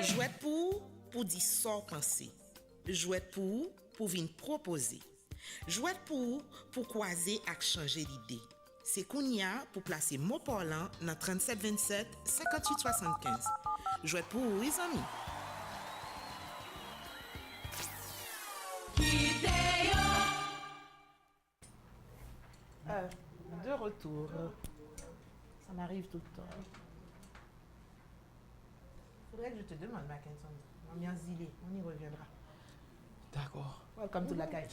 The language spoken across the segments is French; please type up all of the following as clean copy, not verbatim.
Jouet pour dire sans penser. Jouet pour venir proposer. Jouet pour croiser et changer l'idée. C'est Kounia pour placer mot parlant dans 37 27 58 75. Jouet pour les amis. De retour. Ça m'arrive tout le temps. Faudrait que je te demande, Mackinson. Ambiance zilée, on y reviendra. D'accord. Welcome to la caille.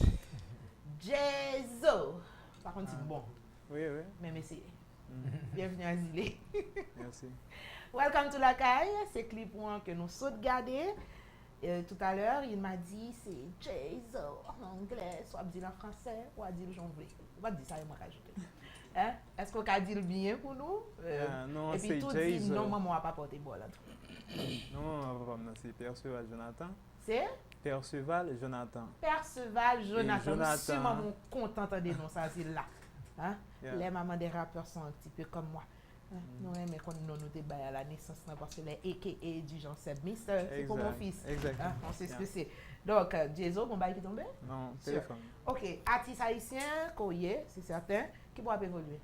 Jezo. Par contre, c'est bon. Oui. Même essayé. Bienvenue à Zilé. Merci. Welcome to la caille. C'est clip que nous sauvegarder. Tout à l'heure, il m'a dit c'est Jezo en anglais, soit dit en français, ou à dire j'anglais. On va dire ça et moi rajouter. Hein? Est-ce qu'on a dit le bien pour nous? Non, et puis c'est tout dit Jezo. non, maman n'a pas porté bon là. Non, c'est Perceval Jonathan. C'est Perceval Jonathan. Perceval Jonathan. Jonathan. Je suis vraiment contente de nous ça, c'est là. Hein? Yeah. Les mamans des rappeurs sont un petit peu comme moi. Hein? Nous aimons quand nous nous à la naissance parce que les AKA du genre c'est Mister, c'est pour mon fils. Exactement. Hein? On sait ce que c'est. Donc, Jezo, mon bail qui tombe? Non, téléphone. Ok, artiste haïtien, Koye, c'est certain, qui doit évoluer.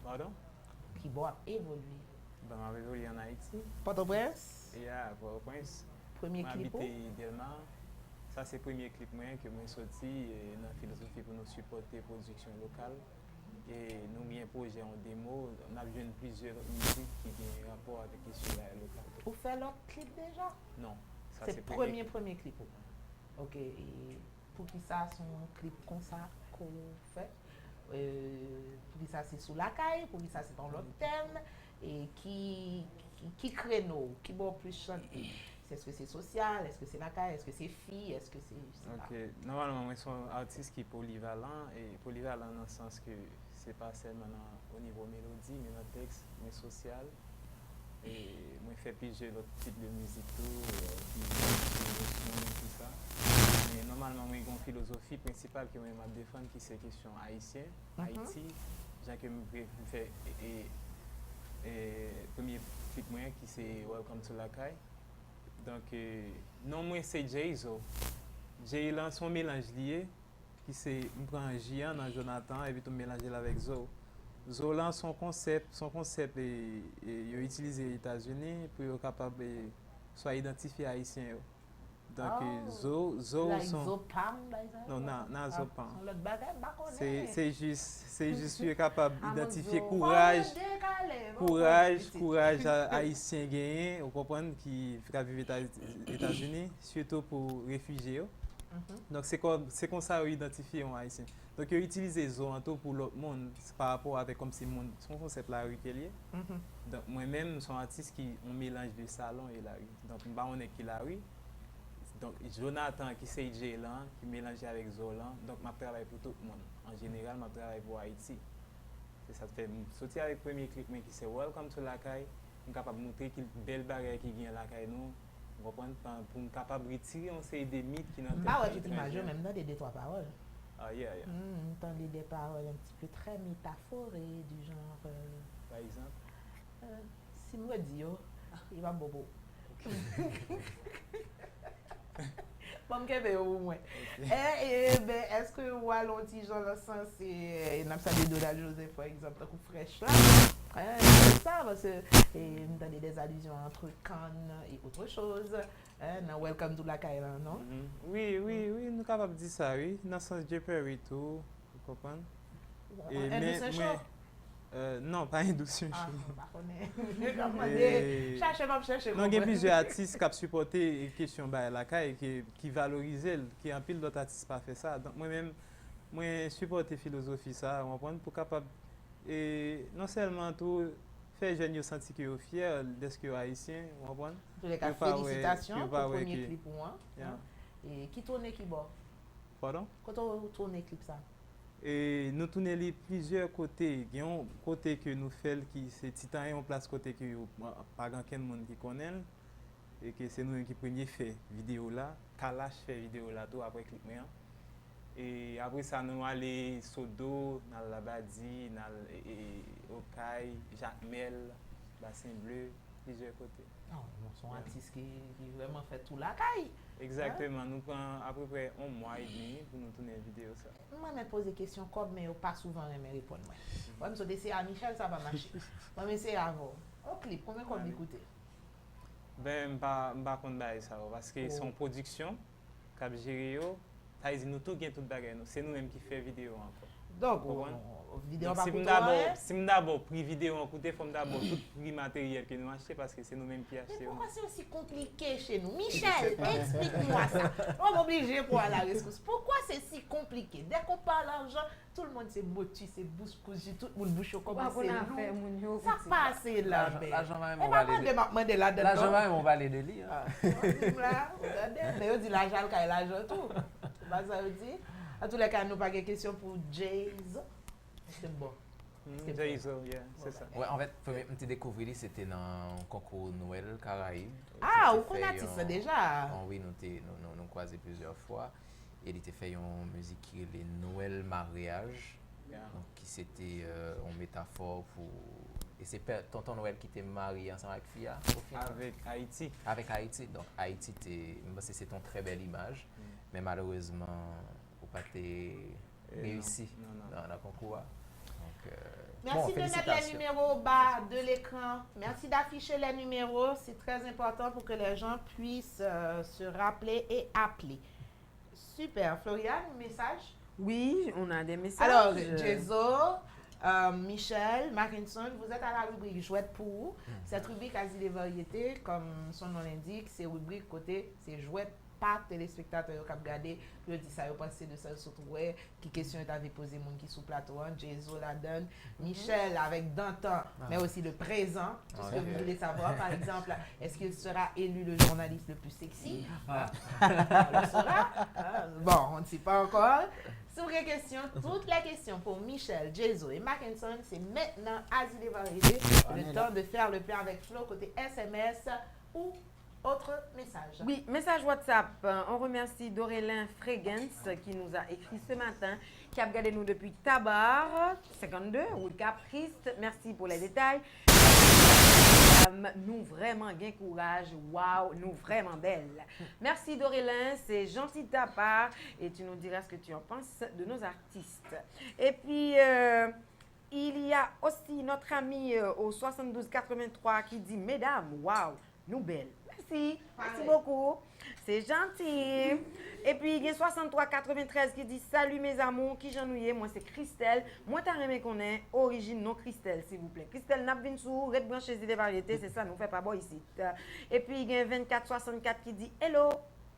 Pardon? Qui doit évoluer. Ben, ma évolué en Haïti. Port-au-Prince, Et à Port-au-Prince. premier clip. Habité Delmar. Ça, c'est le premier clip que moi sorti dans la philosophie pour nous supporter la production locale. Et nous avons un projet en démo. On a vu plusieurs musiques qui ont un rapport avec les sujets locaux. Vous faites l'autre clip déjà? Non. Ça, C'est le premier clip. Ok, et pour qui ça, son clip comme ça qu'on fait? Pour qui ça, c'est sous la caille? Pour qui ça, c'est dans l'autre thème? Et qui créneau? Qui va plus chanter? Est-ce que c'est social? Est-ce que c'est la caille? Est-ce que c'est fille? Est-ce que c'est Ok, normalement, moi, je suis un artiste qui est polyvalent. Et polyvalent dans le sens que c'est pas seulement au niveau mélodie, mais dans le texte, mais social. Et moi, je fais plusieurs autres types de musique, tout ça. Mais normalement, moi, j'ai une philosophie principale que moi, je défends, qui c'est question haïtienne, Haïti. J'ai que je fais premier clip moi qui c'est Welcome to la caille. Donc, non, moi, c'est Jezo. J'ai lancé un mélange lié, qui c'est, je prends Gian dans Jonathan, et puis je mélange avec Zo. Zo, là, son concept est utilisé aux États-Unis pour être capable de soit identifier haïtien. Donc, Zo like son... Zopam, par exemple? Non, non, Zopam. L'autre bagage, bah, C'est juste être capable d'identifier courage courage haïtien gagné, vous comprenez, qui fait vivre aux États-Unis, surtout pour réfugiés. Donc c'est comme ça qu'on identifie un haïtien. Donc ils utilisent zo en tout pour l'autre monde par rapport avec comme si monde son concept la rue qu'elle est. Donc moi-même je suis un artiste qui on mélange le salon et la rue. Donc on est qui la rue. Donc Jonathan qui c'est Jaylan qui mélange avec Zolan. Donc je travaille pour tout le monde. En général, je travaille pour Haïti. C'est ça fait sortir avec le premier clip qui c'est Welcome to la caille. On est capable de montrer qu'il belle barrière qui vient la caille nous. Pour nous capable de retirer on sait des mythes qui n'ont pas. Tu t'imagines même dans des trois paroles. Ah, yeah. Entendez des paroles un petit peu très métaphorées, du genre. Par exemple? Si moi dis, il va bobo. Bon, que au moins. Est-ce que ou allons petit genre le sens c'est n'a pas de Donald Joseph par exemple coup fraîche là. Ça parce que me donner des allusions entre Cannes et autre chose. Dans Welcome to la caille non? Oui, nous sommes capables de dire ça, oui. Dans le sens de Perry tout, vous comprenez? Non, pas Indoucien. Cherchez. Non, il y a plusieurs artistes qui ont supporté la question de la caille, qui valorisent, qui en pile d'autres artistes pas fait ça. Donc moi-même, moi supporte la philosophie ça, on va pour capable et non seulement tout faire jeunes sentir qu'ils sont fiers de ce qu'ils sont haïtiens, on va tous les cas félicitations pour le premier clip pour moi. Et qui tourne qui bord? Pardon? Quand on tourne clip ça? Et nous tournons plusieurs côtés. Il y a un côté que nous faisons qui c'est Titan et on place côté que pas grand monde qui connaît et que c'est nous qui premier fait vidéo là, Kalash fait vidéo là tout après clip moi. Et après ça nous aller Sodo, dans la Badi, dans Okaï, Jacques Mel, Bassin Bleu, plusieurs côtés. Non, nous sommes artistes qui vraiment fait tout la caille. Exactement, nous prenons à peu près un mois et demi pour nous tourner une vidéo ça. Moi, je me pose des questions comme, mais pas souvent, je me répondre. Moi, je me dis, à Michel, ça va marcher. Moi, je c'est avant. Au clip, combien qu'on l'écouter? Ben, je ne sais pas ça, parce que c'est en production, Cap Gério, ça veut dire nous tout gagnons tout bagarre, c'est nous-mêmes qui faisons vidéo encore. Donc, vidéo pas pour si nous d'abord pris vidéo en côté, il faut d'abord tout prix matériel que nous achetons parce que c'est nous-mêmes qui achetons. Mais pourquoi c'est aussi compliqué chez nous? Michel, explique-moi ça. On va obliger pour aller à la rescousse. Pourquoi c'est si compliqué? Dès qu'on parle d'argent, tout le monde c'est motus, c'est bouche cousue, tout le monde bouche comme c'est lourd. Ça passe là. L'argent va même on va aller. L'argent va même on va aller de lire. Là, regardez, mais on dit l'argent quand il l'argent tout. Bah ça veut dire. En tous les cas, nous pas de questions pour Jayz. C'est bon. Jayz, c'est ça. Ouais, en fait, premier petit découvrir c'était dans le concours Noël Caraïbes. Ah, vous connaissez ça déjà? Oui, nous croisé plusieurs fois. Il était fait une musique qui est Noël mariage, donc qui c'était une métaphore pour. Et c'est tonton Noël qui était marié ensemble avec Fia. Avec Haïti. Avec Haïti, donc Haïti c'est une très belle image, mais malheureusement pas réussi dans le concours. Donc, merci de mettre les numéros au bas de l'écran. Merci d'afficher les numéros. C'est très important pour que les gens puissent se rappeler et appeler. Super. Floriane, message? Oui, on a des messages. Alors, Jayzo, Michel, Mackinson, vous êtes à la rubrique Jouette pour. Cette rubrique Asie des variétés, comme son nom l'indique, c'est rubrique côté, c'est Jouette pas téléspectateurs qui ont regardé, je dis ça, vous pensez de ça, surtout, ouais, qui question t'avait posé, mon qui sous plateau, Jayzo la donne, Michel avec Dantan, mais aussi le présent, tout ce que vous voulez savoir, par exemple, est-ce qu'il sera élu le journaliste le plus sexy? On le saura. Bon, on ne sait pas encore. Sur les questions, toutes les questions pour Michel, Jayzo et Mackinson, c'est maintenant Asie des variétés, le temps de faire le plein avec Flo côté SMS ou autre message. Oui, message WhatsApp. On remercie Dorélin Frégens qui nous a écrit ce matin, qui a regardé nous depuis Tabar, 52, ou Capriste. Merci pour les détails. Nous vraiment gain courage. Waouh, nous vraiment belles. Merci Dorélin, c'est gentil de ta part et tu nous diras ce que tu en penses de nos artistes. Et puis, il y a aussi notre ami au 7283 qui dit, mesdames, waouh, nous belles. Merci beaucoup. C'est gentil. Et puis, il y a 6393 qui dit salut mes amours, qui j'en ai, moi c'est Christelle. Moi, t'as aimé qu'on est origine non Christelle, s'il vous plaît. Christelle Nabvinsou, Red Branche des variétés, c'est ça, nous fait pas bon ici. Et puis, il y a 2464 qui dit hello.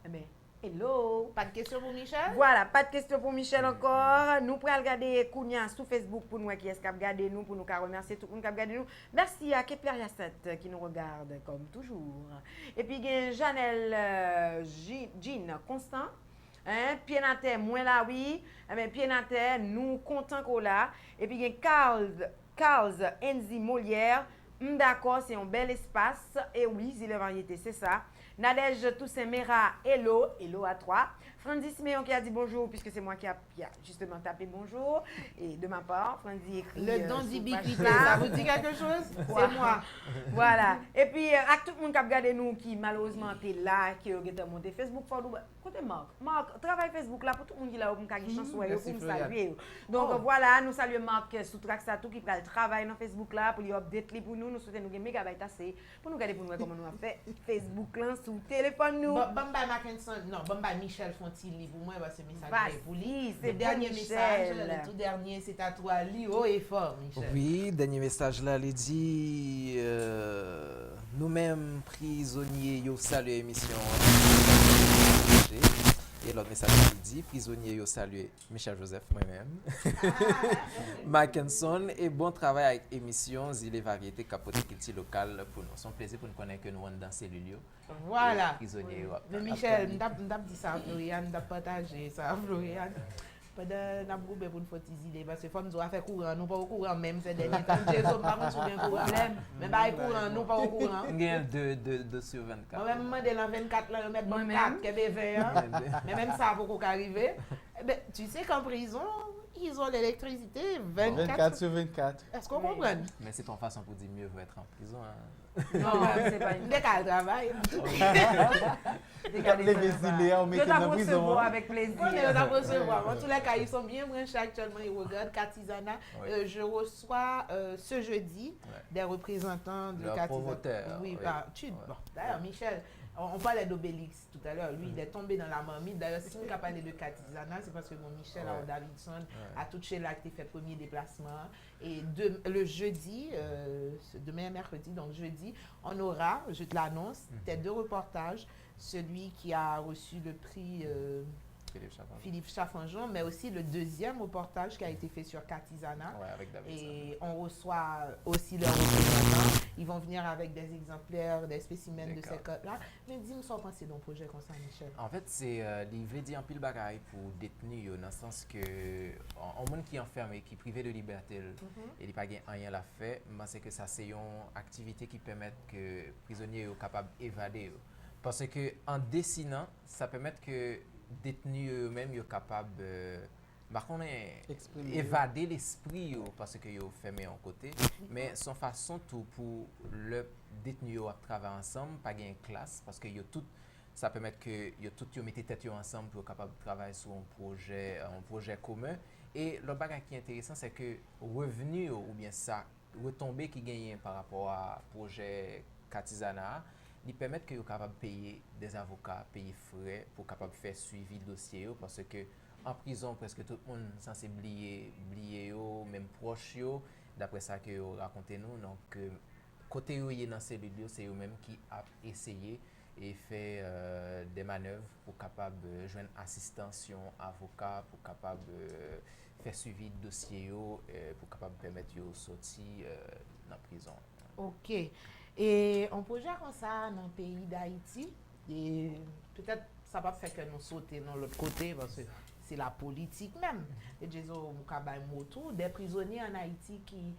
Eh bien, hello. Pas de question pour Michel? Voilà, pas de question pour Michel encore. Nous pourrons regarder Kounia sur Facebook pour nous qui est-ce qui a regardé nous, pour nous remercier tout le monde qui a regardé nous. Merci à Kepler Yasset qui nous regarde comme toujours. Et puis il y a Janelle Jean Constant. Hein, pied dans terre, moi là oui. Mais pied dans terre, nous contents qu'on là. Et puis il y a Carls Enzi Molière. D'accord, c'est un bel espace. Et oui, c'est la variété, c'est ça. Nadège Toussaint Mera, hello à toi. Franzi Siméon qui a dit bonjour, puisque c'est moi qui a justement tapé bonjour. Et de ma part, Franzi écrit. Le don d'ubiquité, ça vous dit quelque chose? C'est moi. Voilà. Et puis, à tout le monde qui a regardé nous, qui malheureusement était là, qui a monté Facebook, côté Marc, travail Facebook là pour tout le monde qui l'a eu une chance pour me saluer. Donc voilà, nous saluons Marc Soutraxatou qui fait le travail dans Facebook là pour lui update pour nous. Nous souhaitons nous gagner mégabytes assez pour nous garder pour nous comment nous a fait Facebook là sur téléphone nous. Bamba Mackinson, non, Bamba Michel Fontilli pour moi, c'est message pour lui. C'est le dernier message, le tout dernier, c'est à toi, lui haut et fort, Michel. Oui, dernier message là, il dit nous-mêmes prisonniers, yo salut émission. Et l'autre message il dit prisonniers, yo salut Michel Joseph moi-même. Mackinson et bon travail avec émission Zile Variété Capote Culture Locale pour nous. C'est un plaisir pour nous connaître que nous sommes dans ces lieux. Voilà. Prisonniers. Mais Michel, nous avons dit ça à Floriane, nous avons partagé ça à Floriane. Pendant nous avons groupé pour nous faire des idées parce que faut nous faire courant, nous pas au courant même ces derniers temps. Jésus pas contre bien courant. Mais pas courant, nous pas au courant. Il y a 2 sur 24. Moi même demandé dans 24 là, mettre bon 4 qui est 20. Mais même ça faut qu'on arrive. Tu sais qu'en prison, ils ont l'électricité 24 24. sur 24. Est-ce qu'on Oui. comprend? Mais c'est ton façon pour dire mieux vaut être en prison. Hein. Non, c'est pas une Dès qu'elle travaille, Quand les exilés, on met Je dans la t'apprends prison. avec plaisir. on est dans le recevoir. En tous les cas, ils sont bien branchés actuellement. Ils regardent Catizana. Oui. Je reçois ce jeudi Ouais. des représentants de Leur Catizana. promoteur, Oui, oui. bon, Ouais. d'ailleurs, Michel, on parlait d'Obélix tout à l'heure. Lui, il est tombé dans la marmite. D'ailleurs, si on a parlé de Catizana, c'est parce que mon Michel Ouais. Davidson Ouais. a touché là qui fait premier déplacement. Et le jeudi, demain est mercredi, donc jeudi, on aura, je te l'annonce, tes 2 reportages. Celui qui a reçu le prix Philippe Chaffin. Philippe Chaffanjon, mais aussi le 2e reportage qui a été fait sur Catizana. Ouais, avec David. Et on reçoit aussi leurs représentants. Ils vont venir avec des exemplaires, des spécimens de ces D'accord. cotes-là. Mais dis-moi, ça penser d'un projet comme ça, Michel. En fait, c'est il dit en pile bagaille pour détenus, yo, dans le sens que un monde qui est enfermé, qui est privé de liberté, et il n'y a pas rien à faire, mais c'est que ça c'est une activité qui permet que prisonniers soient capables d'évader. Yo. Parce que en dessinant, ça permet que détenus eux-mêmes soient capables Exprimer. évader l'esprit yo, parce que yo fermé en côté, mais son façon tout pour le détenu yo à travailler ensemble, pas gain classe parce que yo tout ça permet que yo tout yo mettez tête yo ensemble pour capable de travailler sur un projet commun. Et le bagage qui est intéressant c'est que revenu yo, ou bien ça retombées qui gagnent par rapport à projet Catizana, ils permettent que vous capable de payer des avocats, payer frais pour capable faire suivi le dossier yo, parce que en prison presque tout le monde censé oublier yo, même proche yo, d'après ça que vous racontez nous. Donc côté yo y est dans cellule yo, c'est eux même qui a essayé et fait des manœuvres pour capable joindre assistance yon avocat pour capable faire suivi de dossier yo, pour capable permettre yo sortir dans la prison. OK. Et un projet comme ça dans le pays d'Haïti, et peut-être ça va faire que nous sauter dans l'autre côté parce que c'est la politique même. Et j'ai moto des prisonniers en Haïti qui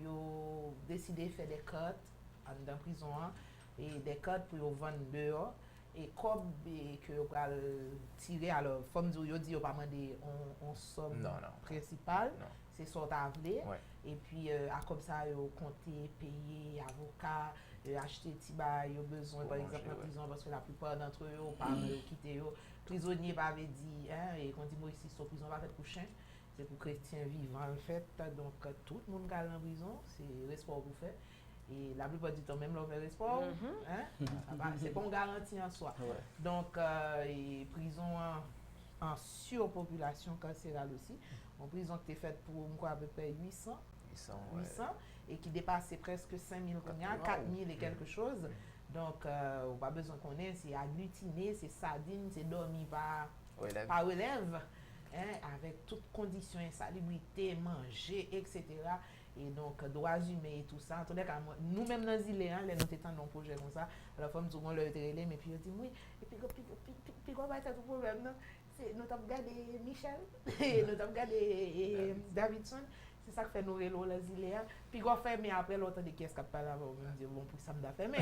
ont décidé de faire des cotes dans la prison et des cotes pour vendre dehors. Et comme que vous tirer alors forme du dit pas demander on somme Non. principale, Non. c'est sort avalé. Ouais. Et puis à comme ça yo compter payer avocat, acheter tiba yo besoin Pour par manger, exemple en ouais. prison parce que la plupart d'entre eux pas quitter yo prisonnier pas avait dit hein et quand dit moi ici sur prison pas fait pour chien, c'est pour chrétien vivant en fait. Donc tout le monde qui est en prison, c'est respect pour faire. Et la plupart du temps, même l'on fait respect, hein? C'est pas une garantie en soi. Ouais. Donc, et prison en surpopulation carcérale aussi. Une prison qui est faite pour à peu près 800 et qui dépassait presque 5000, 4000 et quelque chose. Donc, on n'a pas besoin qu'on ait, c'est agglutiné, c'est sardine, c'est dormi par relève, hein, avec toutes conditions, insalubrité, manger, etc. Et donc, droits humains et tout ça. En tout cas, nous-mêmes dans les îles, hein, nous étions dans un projet comme ça. Alors, comme tout le monde l'a été mais puis on dit oui. Et puis quoi va être tout problème, non? Nous avons regardé Michel, nous avons regardé Davidson. C'est ça qui fait nous vélos les îles. Puis quoi fait, mais après l'autre de qui est-ce qu'on parle avant, on me dit bon, pour ça me l'a fait, mais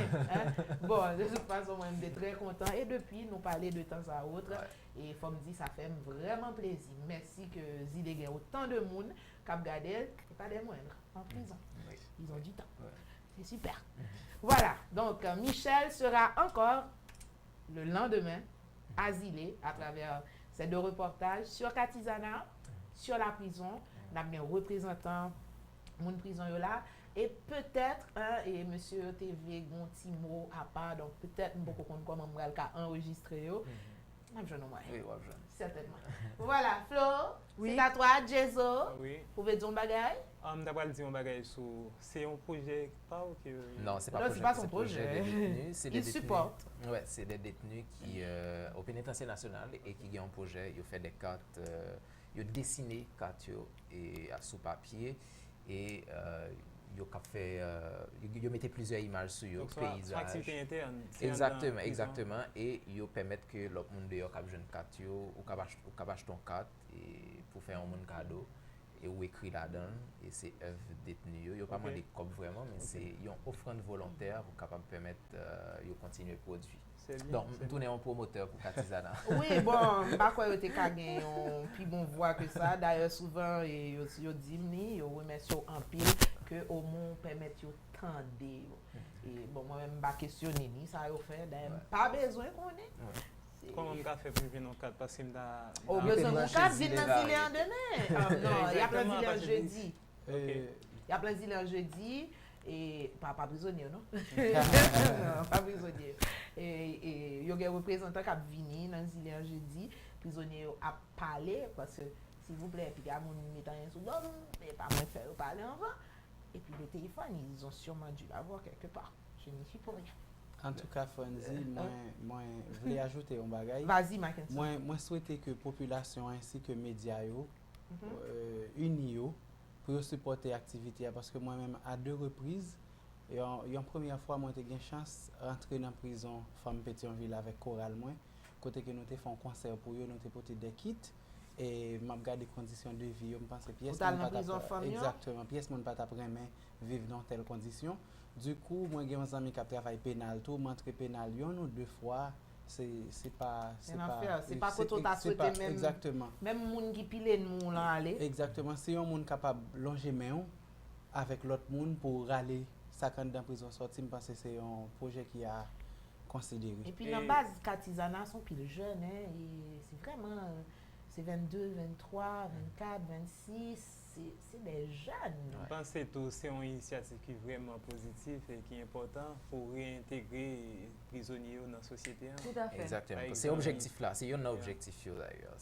bon, de toute façon, moi, je suis très content. Et depuis, nous parler de temps à autre. Et il faut me dire, ça fait vraiment plaisir. Merci que Zile gagne autant de monde qui a regardé, et pas des moindres, en prison. Oui. Ils ont du temps. Ouais. C'est super. Voilà. Donc, Michel sera encore le lendemain à Zile à travers ces 2 reportages sur Catizana, sur la prison. On a bien représentant mon prison là. Et peut-être, et monsieur TV Gontimo à part, donc peut-être beaucoup comment on va enregistrer. Oui, certainement. Voilà, Flo, Oui. c'est à toi, Jezo. Oui. Vous pouvez dire un bagage? D'abord, dire un bagage sur. C'est un projet pas ou que. Non, c'est pas, Non, projet, c'est pas son c'est projet. des détenus. C'est des Il détenus. supporte. Ouais, c'est des détenus qui, au pénitentiaire national et qui ont un projet, ils ont fait des cartes, ils ont dessiné cartes et sous papier et ils ont fait, ils mettaient plusieurs images sur eux, paysages. Activité interne. Exactement. Et ils permettent que l'autre monde dehors qui a besoin de carte ou qui a acheté ton carte et pour faire un monde cadeau. Et où écrit là-dedans, et c'est œuvre détenue. Il n'y a pas mal de copes vraiment, mais c'est une offrande volontaire pour capable permettre de continuer à produire. C'est bien. Donc, tourner en promoteur pour Katizana. Oui, bon, je crois que tu as gagné un plus bon voix que ça. D'ailleurs, souvent, ils disent, ils remercient en pile que au moins permettre de tendre. Et bon, moi-même, je ne questionner ni ça a fait. D'ailleurs, pas besoin qu'on ait. Comment on fait pour venir dans le cadre? Parce qu'il m'a... Au besoin de cadre, venir dans le en demain. Non, il y a plein de zilés jeudi. Il y a plein de zilés jeudi. Et pas prisonnier, non? Non, pas prisonnier. Et il y a des représentants qui viennent venir dans le zilé jeudi. Prisonnier a parlé parce que, s'il vous plaît, puis il y a des gens qui mettent un sous l'homme, mais pas moi faire parler avant. Et puis le téléphone, ils ont sûrement dû l'avoir quelque part. Je n'y suis pour rien. En tout cas, Fonzi, moi, je voulais ajouter un bagage. Vas-y, Mackenzie. Moi, souhaite que la population ainsi que les médias unis pour supporter l'activité. Parce que moi-même, à 2 reprises, et en première fois, moi, j'ai eu une chance d'entrer dans la prison Femme Pétionville avec Coral. Côté que nous avons fait un concert pour eux, nous avons porté des kits. Et je regarde les conditions de vie. Je pense que pièce dans la prison Femme. Exactement. Pièce mon pas après vivre dans telles conditions. Du coup, moi, j'ai un ami qui travaille pénal. Tout m'entre pénal une ou 2 fois. C'est pas quand on t'a souhaité même. Exactement. Même moun qui pile nous là aller. Exactement. Si un monde capable de longer main avec l'autre monde pour râler sa candidat en prison sortie, je pense que c'est un projet qui a considéré. Et puis, dans la base, Katizana sont pile jeunes. Hein, et c'est vraiment. C'est 22, 23, 24, 26. C'est des jeunes. Je pense que c'est une initiative qui est vraiment positive et qui est importante pour réintégrer les prisonniers dans la société. Tout à fait. Exactement. C'est l'objectif là. C'est un objectif d'ailleurs.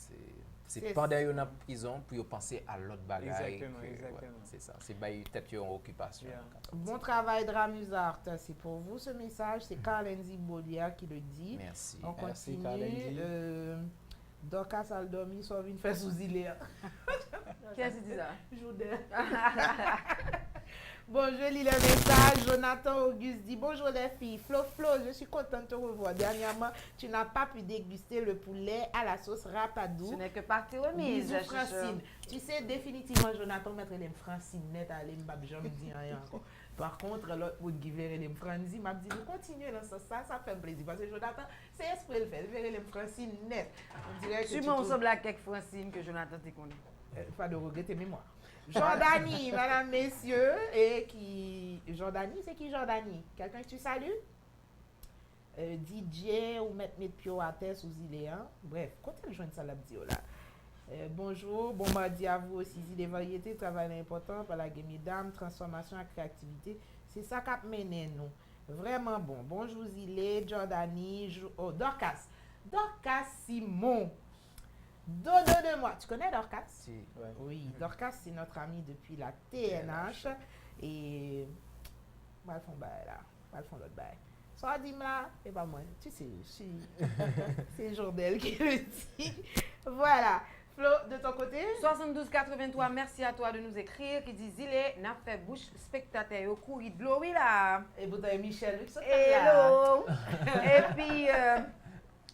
C'est pendant qu'ils sont en prison pour penser à l'autre bagaille. Exactement. C'est ça. C'est peut-être une occupation. Bon travail, Dramusart. C'est pour vous ce message. C'est Carlenzi Bolia qui le dit. Merci. On Merci, continue. Dorcas a dormi, soit une fait sous île. Qui a dit ça? Joudin. Bon, je lis le message. Jonathan Auguste dit bonjour les filles. Flo, je suis contente de te revoir. Dernièrement, tu n'as pas pu déguster le poulet à la sauce rapadou. Ce n'est que partie remise. Bisous, Francine. Tu sais, définitivement, Jonathan mettre les Francine net à aller me dire rien encore. Par contre, l'autre pour qui verrait les Francine, m'a dit nous continuer dans ça fait plaisir. Parce que Jonathan, c'est esprit le fait. Verrait les Francine net. On dirait que tu m'en ressembles à quelques Francine que Jonathan te connaît. Pas de regretter mémoire. Jordanie, mesdames, messieurs, et qui... Jordanie, c'est qui Jordanie? Quelqu'un que tu salues? DJ ou mettre Pio à terre sous Iléan. Bref, quand elle joint ça, la vidéo là. Bonjour, bon mardi à vous aussi. Les variétés, travail important par la game mesdames, transformation et créativité. C'est ça qui a mené nous. Vraiment bon. Bonjour Zilé, Jordanie, Dorcas. Dorcas Simon. Dodo de moi. Tu connais Dorcas? Si. Ouais. Oui, Dorcas, c'est notre ami depuis la TNH. Et. Mal font bail là. Mal font l'autre bail. Soit dit là, et pas moi. Tu sais, c'est Jordel qui le dit. Voilà. Flo, de ton côté? 7283, merci à toi de nous écrire. Qui dit Zilé, n'a fait bouche spectateur au courrier de l'eau, oui là. Et vous avez Michel. Hello. Et puis.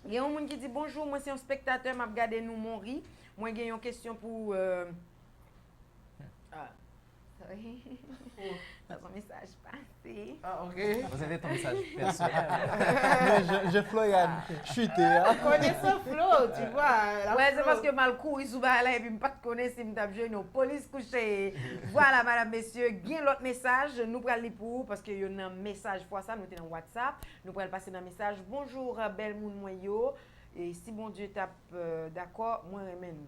Il y a un monde qui dit bonjour, moi c'est un spectateur, m'a regardé nous mon riz. Moi j'ai une question pour dans son message passé. Ah, ok. Vous avez ton message personnel. je Florian, chuté. Connaissant Flo, tu vois. Ouais, c'est parce que mal couru sous là et puis me pas te connaître si me tape jeune police couché. Voilà madame messieurs, gain l'autre message, nous pral li pour parce que y a un message fois ça nous dans WhatsApp, nous pral passer dans message bonjour belle moun moi yo et si bon Dieu tape d'accord, moi remène.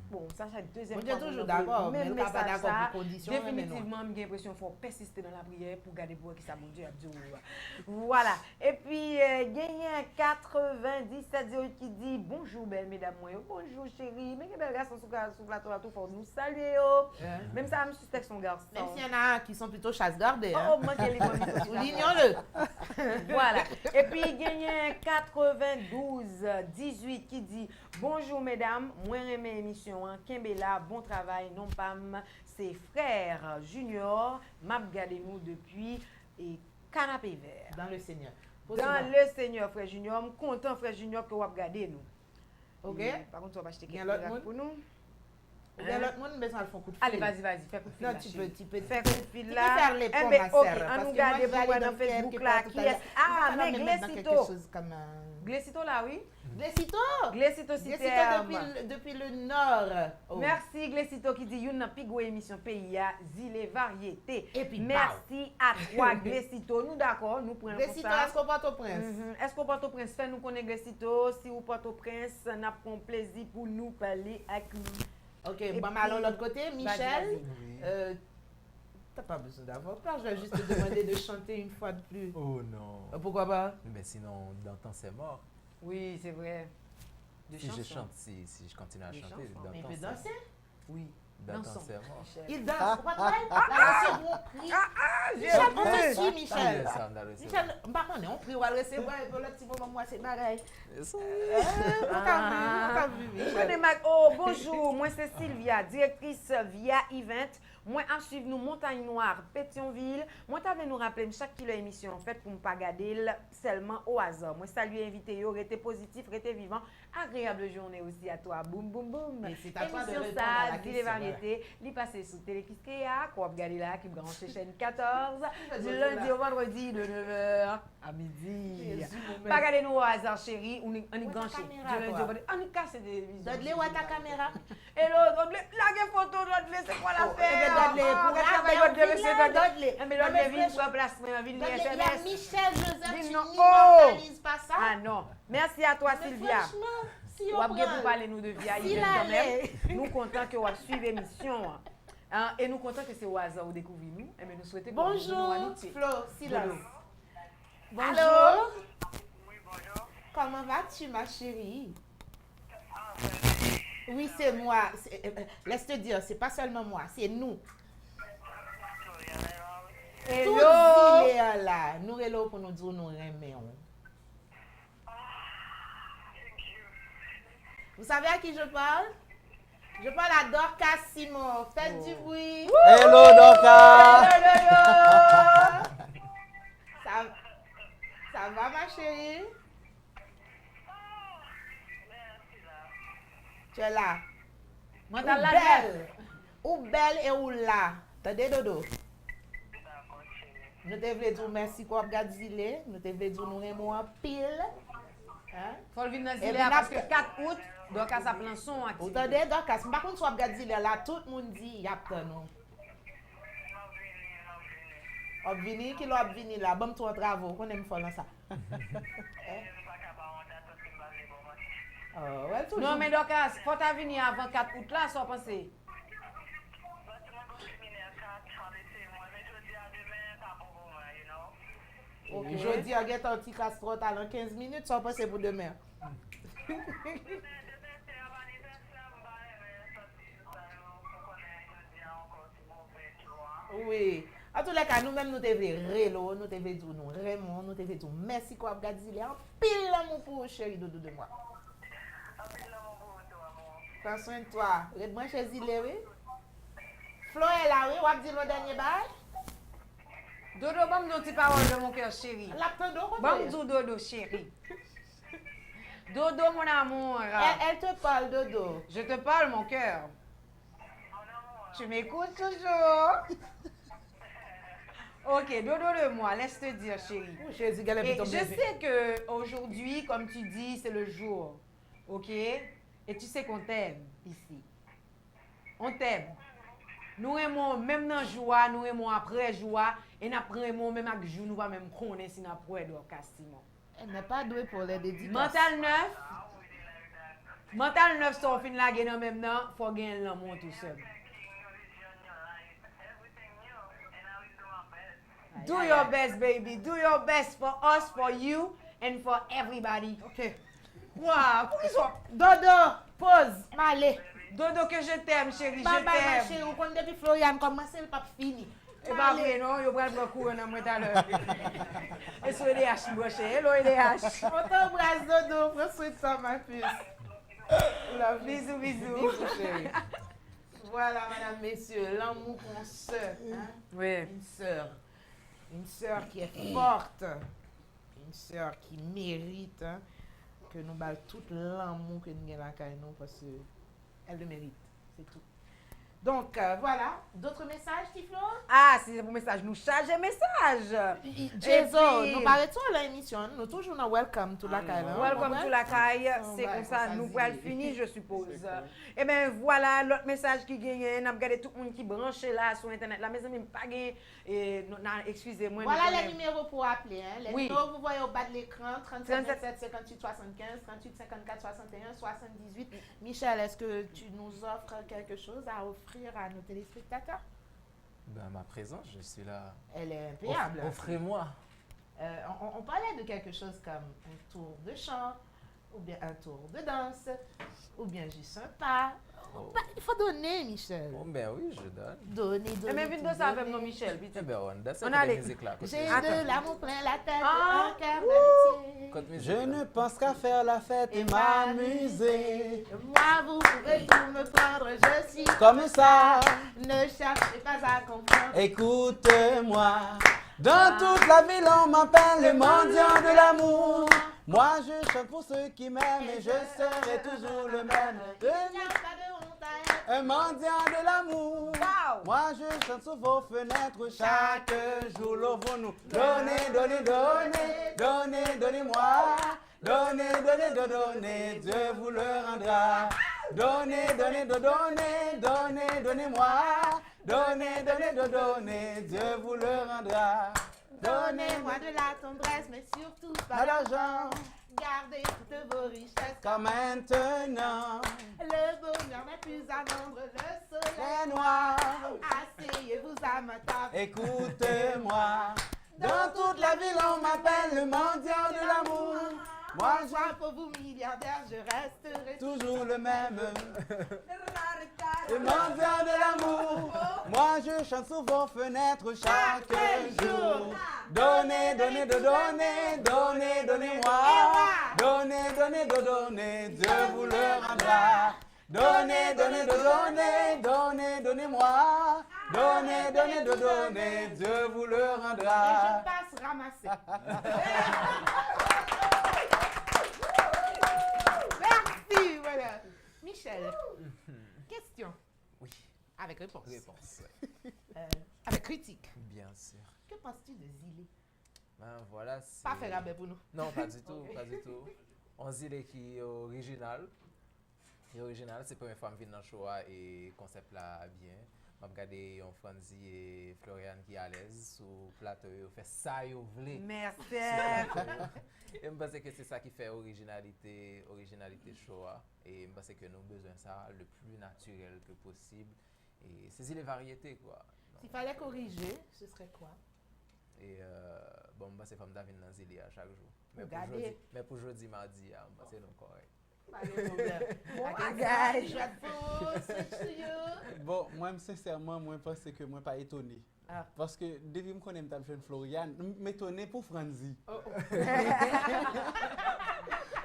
Bon, ça c'est deuxième fois. On est toujours d'accord, mais même pas d'accord ça, pour condition. définitivement, j'ai l'impression qu'il faut persister dans la prière pour garder pour qui ça bon Dieu a dit. Voilà. Et puis, il y a 97 qui dit bonjour, belle mesdames, bonjour chérie, mais quel bel garçon sur le plateau là, tout fort nous saluer. Même ça, je suis son garçon. Même s'il y en a qui sont plutôt chasse-gardés. Oh, moi, quel est soulignons-le. Voilà. Et puis, il y a 92-18 qui dit bonjour mesdames, moi j'aime l'émission. Kimbela, bon travail, non pam, c'est frère Junior, m'a regardé nous depuis et canapé vert. Dans le Seigneur. Dans le Seigneur, frère Junior, je suis content, frère Junior, que vous regardez nous. Ok. Et, par contre, on va acheter quelque chose pour nous. Ou bien l'autre monde, mais ça le font coup de fil. Allez, vas-y, fais coup de fil. Non, là, tu chérie. peux Fais coup de fil tu là. peux faire les Eh ponts, ben, ma ok, sœur, on parce nous que garde moi, je vais pour aller dans dans Facebook quelque là. part tout Qui à est l'heure. Ah, Je vais mais me mettre dans quelque Glessito. chose comme un... Glessito là, oui. Glessito Glessito Citerme. depuis le nord. Oh. Merci Glessito qui dit une plus grosse émission pays à Zile Variété. Et puis, merci à toi Glessito. Nous d'accord, nous prenons Glessito, comme ça. est-ce qu'on porte au prince? Est-ce qu'on porte au prince? Fait nous connaître Glessito. Si vous porte au prince, n'a pas plaisir pour nous parler avec nous. Ok, Et bon, puis, allons de l'autre côté. Michel, Oui. t'as pas besoin d'avocat, je vais juste te demander de chanter une fois de plus. Oh non. Pourquoi pas? Mais sinon, Dantan, c'est mort. Oui, c'est vrai. De Si je chansons. chante, si je continue à Des chanter, chansons. Mais il Dantan, peut danser. Oui. Dantan, Dansons. c'est mort. Michel. Il danse, pas de mal. Là, c'est bon prix. Michel, on te suit, Michel. Michel, par contre, on prie ou à le recevoir, et pour le petit moment, moi, c'est pareil. On t'a vu, Michel. Prenez oh, bonjour, moi c'est Sylvia, directrice via Event. Moi, à suivre nous Montagne Noire, Pétionville. Moi, t'avais nous rappeler chaque kilo émission en fait pour ne pas garder seulement au hasard. Moi, salut invité, yo, restez positif, restez vivant. Agréable journée aussi à toi. Boum, boum, boum. Et c'est à toi de Émission répondre à la ça, question, les variétés. Li passé sur Télé-Kiskeya, qu'on va regarder là, qui branche chaîne 14. Du lundi au vendredi de 9h à midi. Pas garder nous au hasard, chérie. On est branché. Du lundi au vendredi. On est cassé des télévisions. Dudley, où est ta caméra? Et l'autre, la photo de Dudley, c'est quoi l'affaire? Dudley, pour la Dudley. Mais Dudley, ville sur place, ville Il y a SMS. Michel Joseph, tu Dis non. n'immortalises pas ça. Ah non. Merci à toi, Mais Sylvia. franchement, si On on va bien prend... pour parler nous de via S'il event quand même. allait. Nous contents que vous suivez l'émission. Hein, et nous contents que c'est au hasard vous découvrez nous. Et nous souhaitons que vous nous Bonjour, amitié. Flo, silence. Allô. Bonjour. Oui, bonjour. Comment vas-tu, ma chérie? Oui, c'est moi. Laisse te dire, c'est pas seulement moi, c'est nous. Hello. Tout est là. Nous sommes là pour nous dire nous aimons. Vous savez à qui je parle? Je parle à Dorcas Simon. Faites du bruit. Hello, Dorcas! Ça va, ma chérie? Tu es là. Moi, Ou dans la belle. Ou belle et ou là. T'as dodo? Nous te voulons dire merci pour Godzilla. Nous te voulons dire nous aimons en pile. Hein? Faut le venir dans Et Zile puis, parce que 4 août, donc à sa plan son Vous activité. entendez, Dorcas? Par contre, soit Godzilla là, tout le monde dit y a pas nous. Obvini, qui l'a obvini là, bon toi travaux, qu'on aime faire ça. Oh, ouais, toujours. Non, mais donc, faut ta venir avant 4 août là, soit pensé. Okay. Jeudi, on a un petit castro dans 15 minutes, ça passe pour demain. Oui. En tous les cas, nous-mêmes, nous devons rélo, nous devons dire nous Raymond, nous devons dire merci quoi, Godzilla, en pile l'amour pour vous, chérie dodo de moi. Prends soin de toi. Redmoi chez Zile, oui. Flo est là, oui, on va dire le dernier bail. Dodo, bon, nous petites paroles de mon cœur, chérie. Laptop, Bon, Dodo, chérie. Dodo, mon amour. Elle te parle, Dodo. Je te parle, mon cœur. Tu m'écoutes toujours? Ok, Dodo de moi, laisse te dire, chérie. Jésus, Et je sais que aujourd'hui, comme tu dis, c'est le jour. Ok? Et tu sais qu'on t'aime ici. On t'aime. Nous aimons même dans la joie, nous aimons après joie, et nous aimons même avec jour, nous pas même connaître si nous avons Simon. Elle n'est pas douée pour les dédicaces. Mental neuf, si on finit la guerre même temps, il faut gagner l'amour tout seul. Do your best, baby. Do your best for us, for you, and for everybody. Ok. Wow, pour qu'ils soient... Dodo, pause, m'allez. Dodo, que je t'aime, chérie, Bye je bye, ma t'aime. chérie. Vous connaissez depuis Florian, comment c'est le pas fini. Et pas vrai, non, il va prendre le coup dans moi tout à l'heure. Et sur EDH, broché. Hello, EDH. On t'embrasse, Dodo. Prends soin de toi, ma puce. Bisous, bisous. Bisous, chérie. Voilà, madame, messieurs, l'amour qu'on sœur. Hein? Oui. Une sœur. Une sœur qui est forte. Une sœur qui mérite hein, que nous balle tout l'amour que nous avons là nous parce qu'elle le mérite. C'est tout. Donc, voilà. D'autres messages, Tiflo? Ah, si c'est pour message, nous chargez message. Jezo, puis- nous paraît-on à l'émission, nous toujours dans Welcome to la Caille. Welcome to la caille, c'est ouais, comme ça, ça nous dit. pourrons le finir, je suppose. Et bien voilà, l'autre message qui gagne, nous avons regardé tout le monde qui branche là sur Internet. La maison même pas gagné, excusez-moi. Voilà nous les numéros pour appeler. Hein. Les Oui. numéros, vous voyez au bas de l'écran, 37 37 27 58 75, 38 54 61, 78. Michel, est-ce que tu nous offres quelque chose à offrir à nos téléspectateurs? Ben, ma présence, je suis là. Elle est impayable. Offrez-moi. On parlait de quelque chose comme un tour de chant, ou bien un tour de danse, ou bien juste un pas. Oh. Bah, il faut donner, Michel. Bon, ben oui, je donne. Donner. Eh bien, vite de ça avec nous, Michel. Eh ben, on danse On cette a les- musique-là. J'ai Attends. de l'amour plein la tête, Ah, un cœur d'amitié. Côte musique, Je là. ne pense qu'à faire la fête et m'amuser. Moi, vous pouvez tout me prendre, je suis Comme ça, Ne cherchez pas à comprendre. écoute-moi. Dans toute la ville, on m'appelle le mendiant de l'amour. Moi, je chante pour ceux qui m'aiment et je serai toujours le même. Il n'y a pas de honte à être. Un mendiant de l'amour. Wow. Moi, je chante sur vos fenêtres chaque jour. L'ouvre-nous. Donnez, donnez, donnez, donnez, donnez-moi. Donnez, donnez, donnez, Dieu vous le rendra. Donnez, donnez, donnez, donnez, donnez-moi. Donnez, donnez, donnez, Dieu vous le rendra. Donnez-moi de la tendresse, mais surtout Pas pas d'argent, Gardez toutes vos richesses. comme maintenant. Le bonheur n'est plus à vendre, le soleil. Les noirs, Asseyez-vous à ma table. écoutez-moi. Dans toute la ville, on m'appelle le mendiant de l'amour. Moi, Moi, pour vous, milliardaire, je resterai toujours le même. Le mendiant de l'amour. Moi, je chante sous vos fenêtres chaque jour. Donnez, donnez, donnez, donnez, donnez-moi. Donnez, donnez, donnez, Dieu vous le rendra. Donnez, donnez, donnez, donnez, donnez-moi. Donnez, donnez, donnez, Dieu vous le et rendra. je passe ramasser. Merci, voilà. Michel, question Oui, avec réponse. réponse. Avec critique. Bien sûr. Que penses-tu de Zilé? Ben voilà, c'est... Pas faire rabais pour nous. Non, pas du tout, pas du tout. On dit qui est original. Et original, c'est la première fois que je viens dans le show et le concept là bien. Je regarde un Franzi et Florian qui est à l'aise sur le plateau. Ils fait ça, ils voulaient. Merci. Et je pense que c'est ça qui fait originalité show. Et je pense que nous avons besoin de ça le plus naturel que possible. Et saisir les variétés, quoi. S'il fallait corriger, ce serait quoi? Et bon, je pense que c'est David Nanzili à chaque jour. Regardez. Mais pour jeudi, mardi, je pense que c'est non correct. Pas de problème. Bon, Ok, bagage. je vais te poser. Bon, moi, sincèrement, moi, je pense que moi, pas étonné. Ah. Parce que depuis que je connais jeune Florian, je m'étonné pour Franzi. Oh, oh.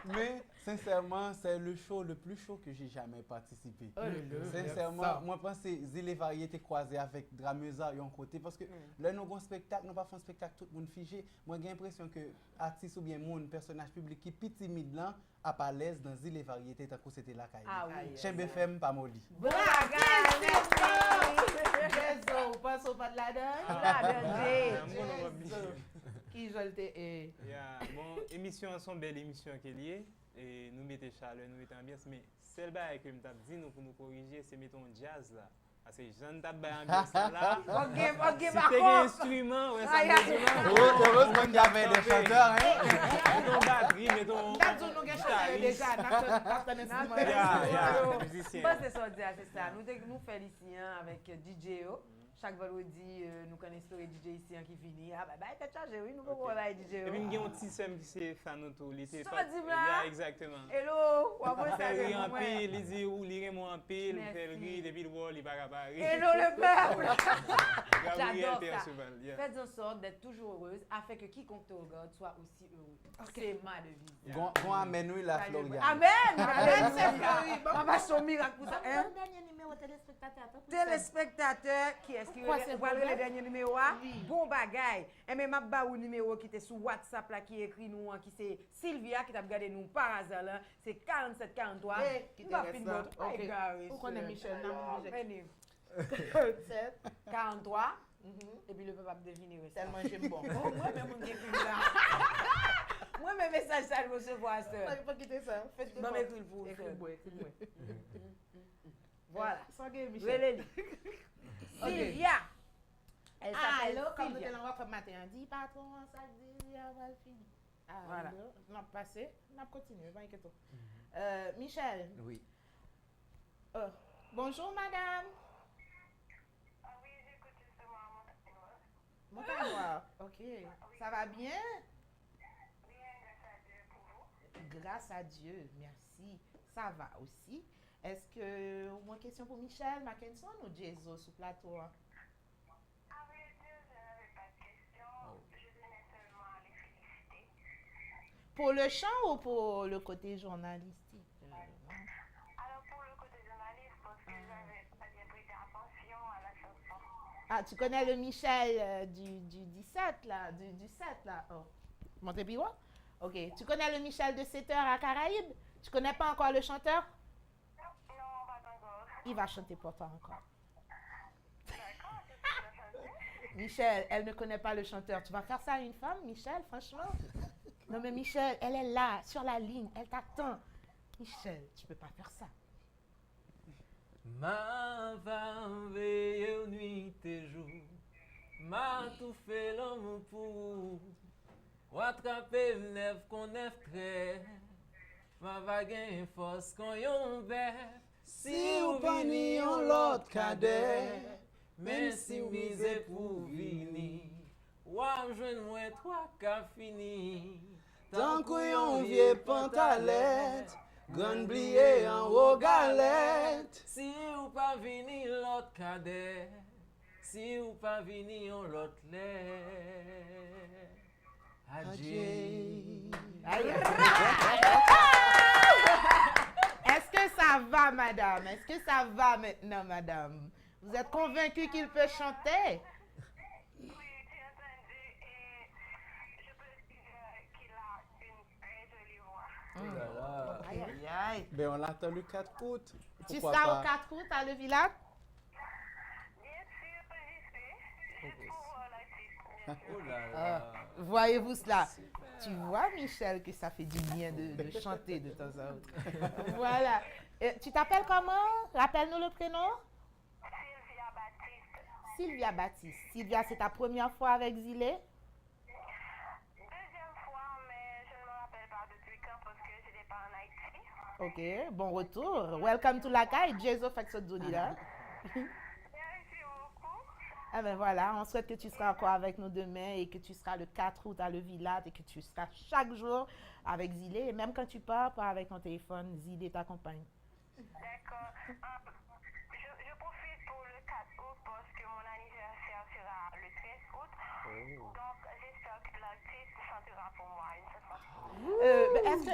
Mais sincèrement, c'est le show le plus chaud que j'ai jamais participé. Oh, le Sincèrement, ça. moi je pense que c'est les variétés croisées avec Drameza et un côté. Parce que là, nous avons un spectacle, nous pas fait un spectacle tout le monde figé. Moi, j'ai l'impression que artiste ou bien mon personnage public qui est petit timide là, à pas l'aise dans les variétés, tant que c'était la caille. Ah oui. Chez BFM, pas molly. Bon Jezo, passe au pas de la donne. Qui jolte et... Bon, émission sont belles émissions qui liées et nous mettons chaleur, nous mettons ambiance, mais celle là que nous dit nous pour nous corriger, c'est mettons jazz là. Parce que j'en tape ambiance là. Ok, Si par t'es un contre. instrument, ouais, ça Aïe, me aïe. dit Heureusement qu'il y avait des chanteurs, hein. mettons batterie, mettons D'abord, nous avons déjà, nous yeah, musicien. Bon, c'est ça, c'est ça. Nous faisons ici avec DJO. Chaque vendredi, nous connaissons les DJ ici qui finit. Ah, bah, t'es chargé, oui, nous pouvons aller DJO. Et puis, il y a un petit seum qui s'est fait notre l'été. Ça dit là? Exactement. Hello, ou après ça, Fait rire en moi. pile, il dit ou lire moi en pile, ou Merci. fait rire, depuis le wall, il va réparer. Hello le peuple. Gabriel J'adore Pierre ça. Souval, yeah. Faites en sorte d'être toujours heureuse afin que quiconque te regarde soit aussi heureux. C'est ma devise. Bon, amène-nous la Florian. Amen. Amen, c'est Fleury. Bon. On va son miracle pour ça. Hein? Dernier numéro téléspectateur. Téléspectateurs, qui est-ce qui Quoi, c'est va bon, le dernier numéro? Oui. Bon bagay. Et même ma ba ou numéro qui était sur WhatsApp là qui écrit nous qui c'est Sylvia qui t'a regardé nous par hasard là, c'est 47 43. Eh, qui Nous va t'intéresse finir ça? notre- Ok. Ay, Gary, Où qu'on est sir. Michel? Non, Alors, Michel. venez. 47. 43. Mhm. Et puis le peuple a deviné. Tellement j'aime bon. Moi-même, on écrit là. Moi-même, message ça, je recevoir ça. Non, il faut quitter ça. Faites Bon, écris pour vous. Écris-moi, écris-moi. Voilà. Sans gueule, Michel. Relais-le. Sylvia. Elle s'appelle Allô, comme nous Sylvia. te l'envoie comme matin, dit patron, ça dit, on va le finir. Ah, Voilà. On a passé, on a continué, pas inquiète. Michel, Oui. bonjour madame. Ah oui, j'écoute justement mon Montagne-Noire. Ok, ça va bien? bien, grâce à Dieu pour vous. Grâce à Dieu, merci. Ça va aussi. Est-ce que, au moins question pour Michel Mackinson ou Jésus sous plateau? Hein? À vrai dire, je n'avais pas de questions. Je tenais seulement à les féliciter. Pour le chant ou pour le côté journalistique? Alors, pour le côté journaliste, parce que j'avais pas bien prêté attention à la chanson. Ah, tu connais le Michel du 17 là, du 7 là. Oh. Montepiwa? Ok. Tu connais le Michel de 7 heures à Caraïbes? Tu connais pas encore le chanteur? Non, pas encore. Il va chanter pour toi encore. D'accord, c'est ce que je chantais. Michel, elle ne connaît pas le chanteur. Tu vas faire ça à une femme, Michel, franchement? Non mais Michel, elle est là, sur la ligne, elle t'attend. Michel, tu peux pas faire ça. Ma va veille nuit et jour, ma tout fait l'homme pour, ou attraper neuf qu'on neuf très, ma va gagne force qu'on yon bête, Si ou pa ni yon lot cadet, mais si mise pour vini, ou a joindre moi trois qu'a fini, Tant kou yon vie pantalette, Gon bliye en haut galette. Si ou pas vini l'autre cadet, si ou pas vini on l'autre lait. Adieu. Aïe. Est-ce que ça va, madame? Est-ce que ça va maintenant, madame? Vous êtes convaincue qu'il peut chanter? Oui, j'ai entendu et je peux dire qu'il a une très jolie voix. Oh là là. Aïe, aïe, aïe. Ben on attend le 4 août. Tu Pourquoi seras pas? au 4 août à Le Village? Bien sûr que j'y suis. Juste pour voir l'artiste, bien sûr. Oh là là. Voyez-vous cela? Tu vois, Michel, que ça fait du bien de chanter de temps à autre. Voilà. Tu t'appelles comment? Rappelle-nous le prénom. Sylvia Baptiste. Sylvia Baptiste. Sylvia, c'est ta première fois avec Zilé? Deuxième fois, mais je ne me rappelle pas depuis quand parce que je n'étais pas en Haïti. Ok, bon retour. Welcome to Lacaille. Jezo fait ce là. Merci beaucoup. Ah ben voilà, on souhaite que tu seras encore avec nous demain et que tu seras le 4 août à Le Village et que tu seras chaque jour avec Zilé. Et même quand tu pars, pas avec ton téléphone, Zilé t'accompagne. D'accord. Je profite pour le 4 août parce que mon anniversaire sera le 13 août. Donc, j'espère que l'artiste chantera pour moi une cette fois.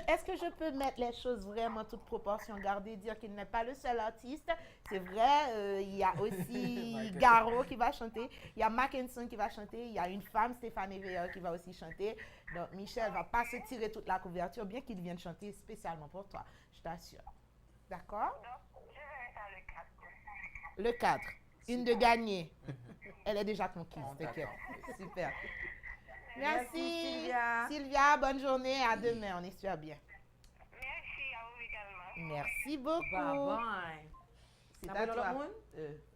Est-ce que je peux mettre les choses vraiment toutes proportions gardées, dire qu'il n'est pas le seul artiste? C'est vrai, il y a aussi Garo qui va chanter, il y a Mackinson qui va chanter, il y a une femme, Stéphanie Veilleur, qui va aussi chanter. Donc, Michel va pas se tirer toute la couverture, bien qu'il vienne chanter spécialement pour toi, je t'assure. D'accord? Donc, je verrai ça le 4 août. Le 4, une de gagnée. Elle est déjà conquise, t'inquiète. Super. Merci. Sylvia. Sylvia, bonne journée, à demain, on espère bien. Merci à vous également. Merci beaucoup. Bye bye. C'est On à appelle toi. l'autre monde?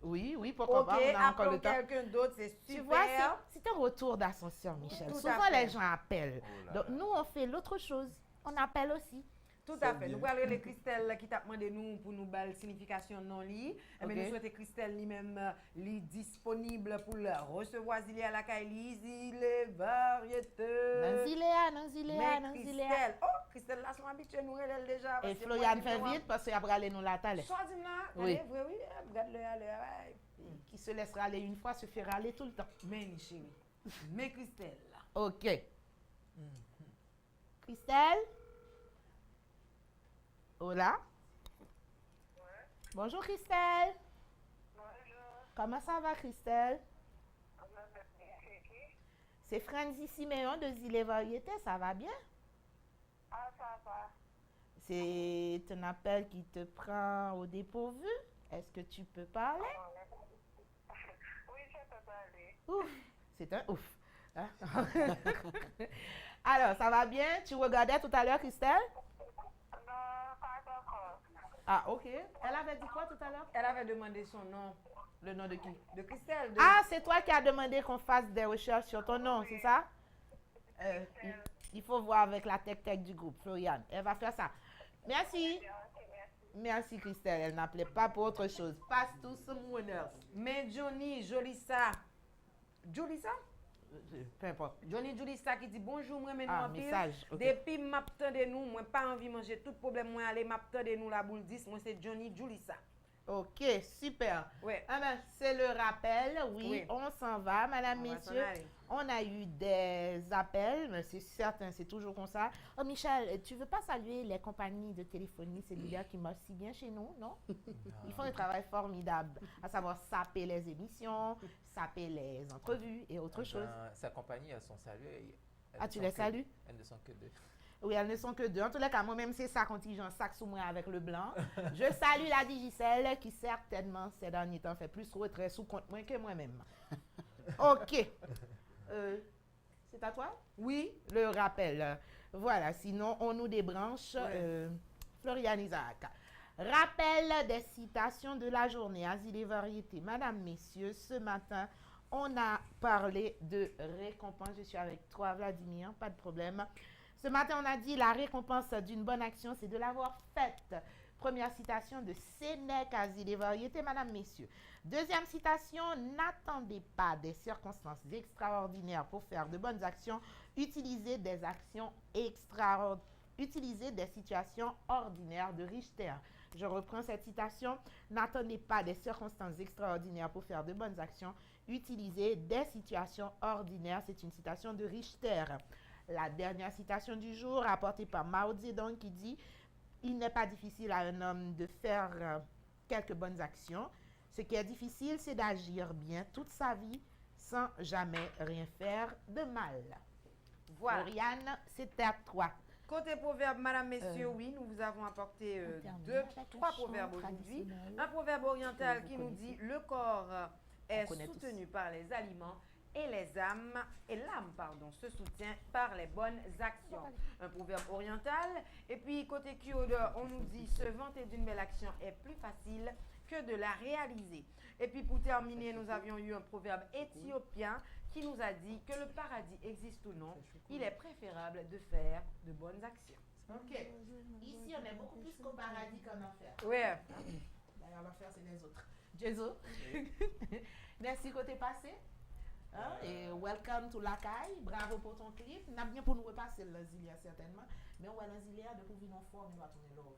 Oui, oui, pourquoi Ok, pas, on a encore appelons le temps. quelqu'un d'autre, c'est super. Tu vois, c'est un retour d'ascenseur, Michel. Tout à Souvent, fait. les gens appellent. Oh là Donc, là. nous, on fait l'autre chose. On appelle aussi. Tout à fait. bien. Nous parlons de Christelle qui t'a demandé nous pour nous la signification non li. Mais Ok. nous souhaitons Christelle lui-même li disponible pour le recevoir Zilé à la Kaili, Zilé variété. Nanziléa, Nanziléa, Mais Nanziléa. Christelle, oh, Christelle là sont habitués nous elle déjà. Et parce que Florian moi, fait je vite parce qu'il a aller nous la taler. Choisis là. Oui. Allez, oui, regarde-le, allez, ouais. Qui se laissera aller une fois se fera aller tout le temps. Mais chérie, mais Christelle là. OK. Christelle? Hola? Bonjour, Christelle. Bonjour. Comment ça va, Christelle? C'est qui? C'est Franzi Siméon de Zilé Variété, ça va bien? Ah, ça va. C'est un appel qui te prend au dépourvu. Est-ce que tu peux parler? Ouf, c'est un ouf. Hein? Alors, ça va bien? Tu regardais tout à l'heure, Christelle? Non, pas encore. Ah, ok. Elle avait dit quoi tout à l'heure? Elle avait demandé son nom. Le nom de qui? De Christelle. Ah, c'est toi qui as demandé qu'on fasse des recherches sur ton nom, c'est ça? Il faut voir avec la tech du groupe, Floriane. Elle va faire ça. Merci. Merci, Christelle. Elle n'appelait pas pour autre chose. Passe tous some winners. Mais Johnny, Jolissa. Jolissa? Peu importe. Johnny Jolissa qui dit bonjour, moi, mais nous Ah, en pile. message. ok. Depuis m'attendez nous, moi pas envie de manger tout problème, moi aller m'attendez nous la boule 10, moi c'est Johnny Jolissa. Ok, super. Ouais. Ah ben, c'est le rappel. Oui, Oui. on s'en va, madame, On va s'en messieurs. aller. On a eu des appels, mais c'est certain, c'est toujours comme ça. Oh, Michel, tu veux pas saluer les compagnies de téléphonie cellulaire qui marchent si bien chez nous, non? Ils font un travail formidable, à savoir saper les émissions, saper les entrevues et autre chose. Sa compagnie a son salut. Ah, tu les salues? Elles ne sont que 2. Oui, elles ne sont que 2. En tous les cas, moi-même, c'est ça contingent sac sous moi avec le blanc. Je salue la Digicel qui certainement ces derniers temps fait plus retrait sous compte moi que moi-même. OK. C'est à toi? Oui, le rappel. Voilà, sinon on nous débranche. Floriane Isaac. Rappel des citations de la journée. Asile et variété. Madame, messieurs, ce matin, on a parlé de récompense. Je suis avec toi, Vladimir, pas de problème. Ce matin, on a dit la récompense d'une bonne action, c'est de l'avoir faite. Première citation de Sénèque, Asile et variété, Madame, messieurs. Deuxième citation, n'attendez pas des circonstances extraordinaires pour faire de bonnes actions. Utilisez des actions extraordinaires. Utilisez des situations ordinaires de Richter. Je reprends cette citation. N'attendez pas des circonstances extraordinaires pour faire de bonnes actions. Utilisez des situations ordinaires. C'est une citation de Richter. La dernière citation du jour, rapportée par Mao Zedong, qui dit « Il n'est pas difficile à un homme de faire quelques bonnes actions. Ce qui est difficile, c'est d'agir bien toute sa vie sans jamais rien faire de mal. » Voilà. Floriane, c'est à toi. Côté proverbe, madame, messieurs, oui, nous vous avons apporté trois proverbes aujourd'hui. Un proverbe oriental qui nous dit le corps est soutenu par les aliments et l'âme se soutient par les bonnes actions. Un proverbe oriental. Et puis côté Kyoto, on nous dit se vanter d'une belle action est plus facile que de la réaliser. Et puis pour terminer, nous avions eu un proverbe éthiopien qui nous a dit que le paradis existe ou non, il est préférable de faire de bonnes actions. Ok. Ici, on est beaucoup plus qu'au paradis qu'en enfer. Oui. D'ailleurs, l'enfer, c'est les autres. Jésus. Merci côté passé. Hein? Et welcome to Lacaille. Bravo pour ton clip. N'a bien pour nous repasser le Zilia certainement. Mais on va le Zilia de pour venir en forme, nous va tourner l'ordre.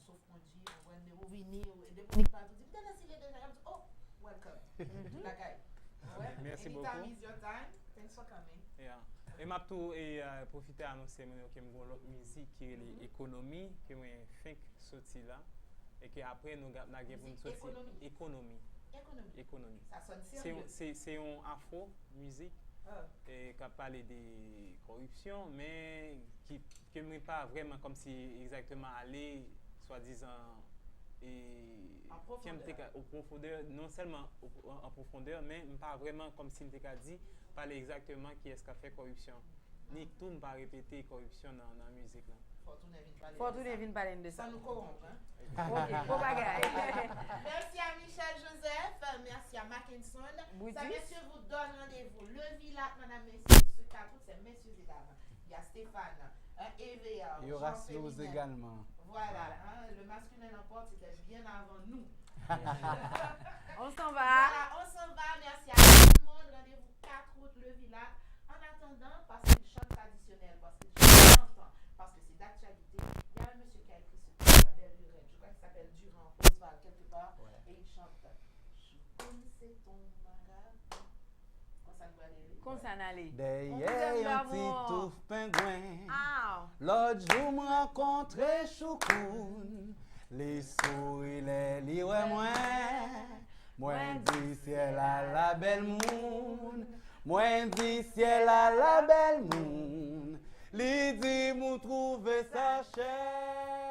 Sauf qu'on dit, on va nous venir, de pour nous pas tout dire, peut-être le Zilia déjà, oh, welcome to Lacaille. Ouais. Merci beaucoup. Anytime is your time. Thanks for coming. Yeah. Et m'a tout profiter à annoncer que me gon l'autre musique qui est l'économie que moi fait sorti là et que après nous n'a gagné pour nous sortir économie. Ça sonne sérieux. C'est un afro musique et qui parle de corruption mais qui n'est pas vraiment comme si exactement aller soi-disant et en profondeur, non seulement en profondeur, mais pas vraiment comme si on t'a dit, parler exactement qui est-ce qui a fait corruption. Ni tout ne pas répéter corruption dans la musique. Fortuné vient parler de ça. Ça nous corrompt, hein? Ok, bon bagaille. Merci à Michel Joseph, merci à Mackinson. Ça, messieurs, vous donne rendez-vous. Le Villac, madame, messieurs, ce cas, toutes ces messieurs et dames. Il y a Stéphane, EVA, il y aura Rose également. Voilà, hein, le masculin l'emporte, c'était bien avant nous. On s'en va. Voilà, on s'en va. Merci à tout le monde. Rendez-vous 4 août, le Villac. En attendant, parce qu'il chante traditionnel, parce qu'il chante longtemps, parce que c'est d'actualité, il y a un monsieur qui a écrit ce texte, la belle lurette, je crois qu'il s'appelle Durand, Oswald, quelque part, et il chante Je connaissais ton marabout. Consanale. Derrière un petit touffe pingouin. Ah. L'autre jour, me rencontrer Choukoun. Les souris, les livres, moi dis ciel à la belle moune. Moi dis ciel à la belle moune. Li dit mou trouver sa chair.